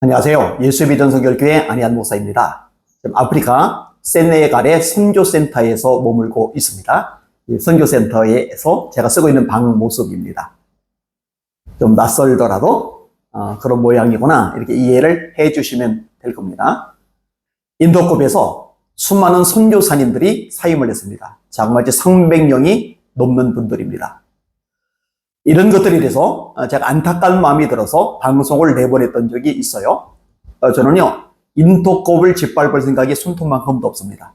안녕하세요. 예수 믿는 성결교회 안희한 목사입니다. 지금 아프리카 세네갈의 선교센터에서 머물고 있습니다. 이 선교센터에서 제가 쓰고 있는 방 모습입니다. 좀 낯설더라도 그런 모양이구나 이렇게 이해를 해 주시면 될 겁니다. 인도급에서 수많은 선교사님들이 사임을 했습니다. 자그마치 300명이 넘는 분들입니다. 이런 것들에 대해서 제가 안타까운 마음이 들어서 방송을 내보냈던 적이 있어요. 저는요, 인도급을 짓밟을 생각이 손톱만큼도 없습니다.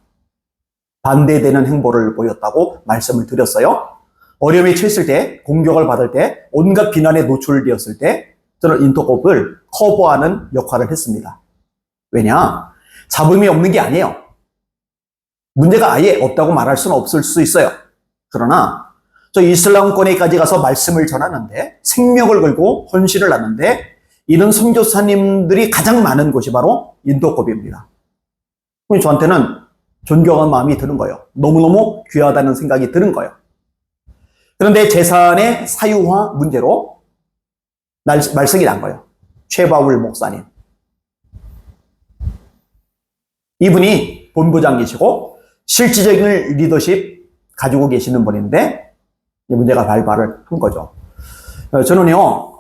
반대되는 행보를 보였다고 말씀을 드렸어요. 어려움에 처했을 때, 공격을 받을 때, 온갖 비난에 노출되었을 때, 저는 인도급을 커버하는 역할을 했습니다. 왜냐? 잡음이 없는 게 아니에요. 문제가 아예 없다고 말할 수는 없을 수 있어요. 그러나 저 이슬람권에까지 가서 말씀을 전하는데 생명을 걸고 헌신을 하는데 이런 선교사님들이 가장 많은 곳이 바로 인도급입니다. 저한테는 존경한 마음이 드는 거예요. 너무너무 귀하다는 생각이 드는 거예요. 그런데 재산의 사유화 문제로 말썽이 난 거예요. 최바울 목사님. 이분이 본부장이시고 실질적인 리더십 가지고 계시는 분인데 문제가 발발을 한 거죠. 저는요,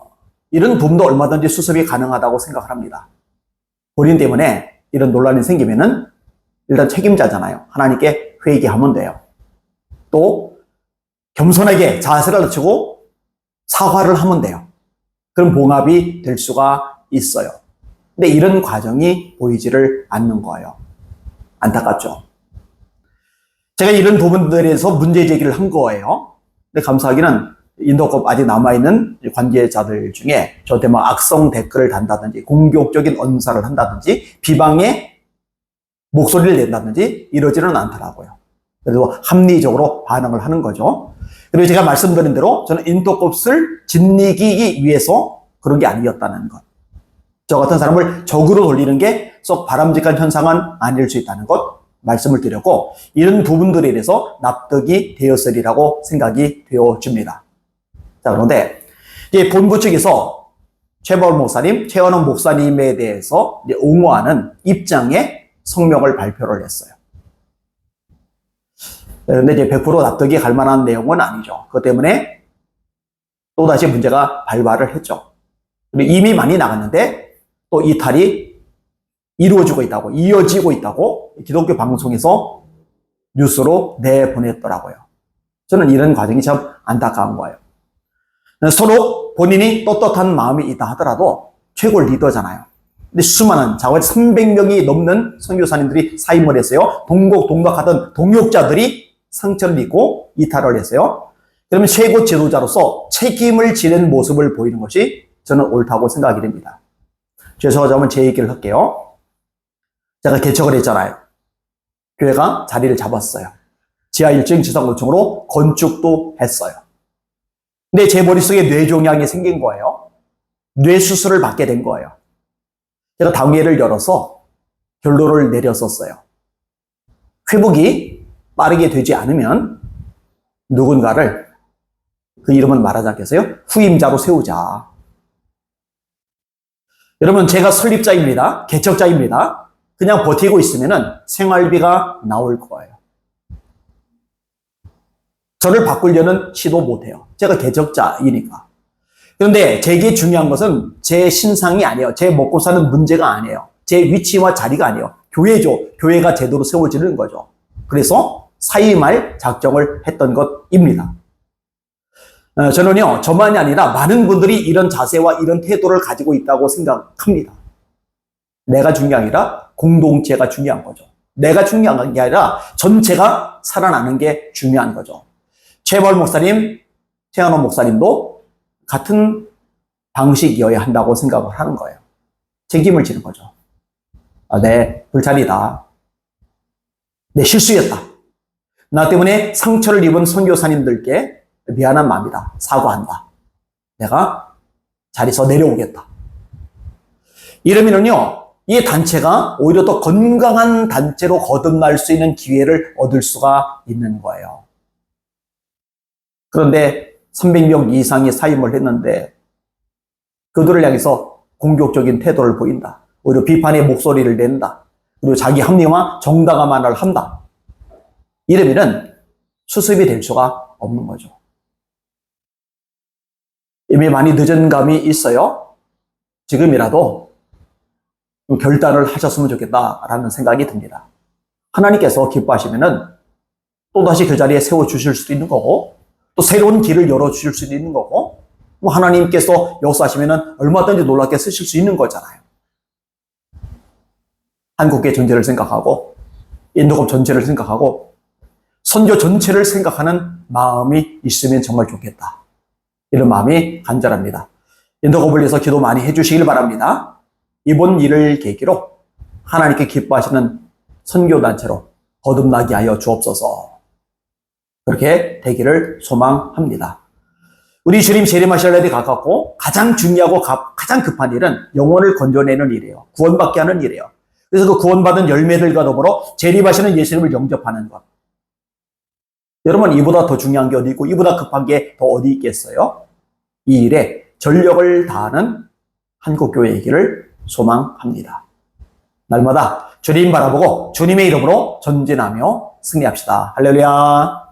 이런 부분도 얼마든지 수습이 가능하다고 생각을 합니다. 본인 때문에 이런 논란이 생기면은 일단 책임자잖아요. 하나님께 회개하면 돼요. 또 겸손하게 자세를 낮추고 사과를 하면 돼요. 그럼 봉합이 될 수가 있어요. 근데 이런 과정이 보이지를 않는 거예요. 안타깝죠. 제가 이런 부분들에서 문제 제기를 한 거예요. 근데 감사하기는 인도급 아직 남아있는 관계자들 중에 저한테 막 악성 댓글을 단다든지 공격적인 언사를 한다든지 비방의 목소리를 낸다든지 이러지는 않더라고요. 그래도 합리적으로 반응을 하는 거죠. 그리고 제가 말씀드린 대로 저는 인도급을 짓이기기 위해서 그런 게 아니었다는 것. 저 같은 사람을 적으로 돌리는 게 썩 바람직한 현상은 아닐 수 있다는 것 말씀을 드렸고 이런 부분들에 대해서 납득이 되었으리라고 생각이 되어집니다. 자, 그런데 이제 본부 측에서 최바울 목사님, 최원원 목사님에 대해서 이제 옹호하는 입장에 성명을 발표를 했어요. 그런데 이제 100% 납득이 갈 만한 내용은 아니죠. 그것 때문에 또다시 문제가 발발을 했죠. 그리고 이미 많이 나갔는데 또 이탈이 이루어지고 있다고, 이어지고 있다고 기독교 방송에서 뉴스로 내보냈더라고요. 저는 이런 과정이 참 안타까운 거예요. 서로 본인이 떳떳한 마음이 있다 하더라도 최고 리더잖아요. 근데 수많은 자그마치 300명이 넘는 선교사님들이 사임을 했어요. 동고동락하던 동역자들이 상처를 입고 이탈을 했어요. 그러면 최고 지도자로서 책임을 지는 모습을 보이는 것이 저는 옳다고 생각이 됩니다. 죄송하지만 제 얘기를 할게요. 제가 개척을 했잖아요. 교회가 자리를 잡았어요. 지하 1층, 지상 5층으로 건축도 했어요. 근데 제 머릿속에 뇌종양이 생긴 거예요. 뇌수술을 받게 된 거예요. 제가 당회를 열어서 결론을 내렸었어요. 회복이 빠르게 되지 않으면 누군가를 그 이름은 말하지 않겠어요? 후임자로 세우자. 여러분, 제가 설립자입니다. 개척자입니다. 그냥 버티고 있으면은 생활비가 나올 거예요. 저를 바꾸려는 시도 못해요. 제가 개척자이니까. 그런데 제게 중요한 것은 제 신상이 아니에요. 제 먹고 사는 문제가 아니에요. 제 위치와 자리가 아니에요. 교회죠. 교회가 제대로 세워지는 거죠. 그래서 사임할 작정을 했던 것입니다. 저는요, 저만이 아니라 많은 분들이 이런 자세와 이런 태도를 가지고 있다고 생각합니다. 내가 중요한 게 아니라 공동체가 중요한 거죠. 내가 중요한 게 아니라 전체가 살아나는 게 중요한 거죠. 최바울 목사님, 최원원 목사님도 같은 방식이어야 한다고 생각을 하는 거예요. 책임을 지는 거죠. 내 불찰이다. 내 실수였다. 나 때문에 상처를 입은 선교사님들께 미안한 마음이다. 사과한다. 내가 자리에서 내려오겠다. 이러면은요, 이 단체가 오히려 더 건강한 단체로 거듭날 수 있는 기회를 얻을 수가 있는 거예요. 그런데 300명 이상이 사임을 했는데 그들을 향해서 공격적인 태도를 보인다. 오히려 비판의 목소리를 낸다. 그리고 자기 합리화, 정당화만을 한다. 이러면은 수습이 될 수가 없는 거죠. 이미 많이 늦은 감이 있어요. 지금이라도 결단을 하셨으면 좋겠다라는 생각이 듭니다. 하나님께서 기뻐하시면은 또다시 그 자리에 세워주실 수도 있는 거고, 또 새로운 길을 열어주실 수도 있는 거고, 뭐 하나님께서 역사하시면은 얼마든지 놀랍게 쓰실 수 있는 거잖아요. 한국의 전체를 생각하고, 인도급 전체를 생각하고, 선교 전체를 생각하는 마음이 있으면 정말 좋겠다. 이런 마음이 간절합니다. 인도급을 위해서 기도 많이 해주시길 바랍니다. 이번 일을 계기로 하나님께 기뻐하시는 선교단체로 거듭나게 하여 주옵소서. 그렇게 되기를 소망합니다. 우리 주님 재림하실 날이 가깝고 가장 중요하고 가장 급한 일은 영혼을 건져내는 일이에요. 구원받게 하는 일이에요. 그래서 그 구원받은 열매들과 더불어 재림하시는 예수님을 영접하는 것. 여러분, 이보다 더 중요한 게 어디 있고 이보다 급한 게 더 어디 있겠어요? 이 일에 전력을 다하는 한국교회이기를 소망합니다. 날마다 주님 바라보고 주님의 이름으로 전진하며 승리합시다. 할렐루야.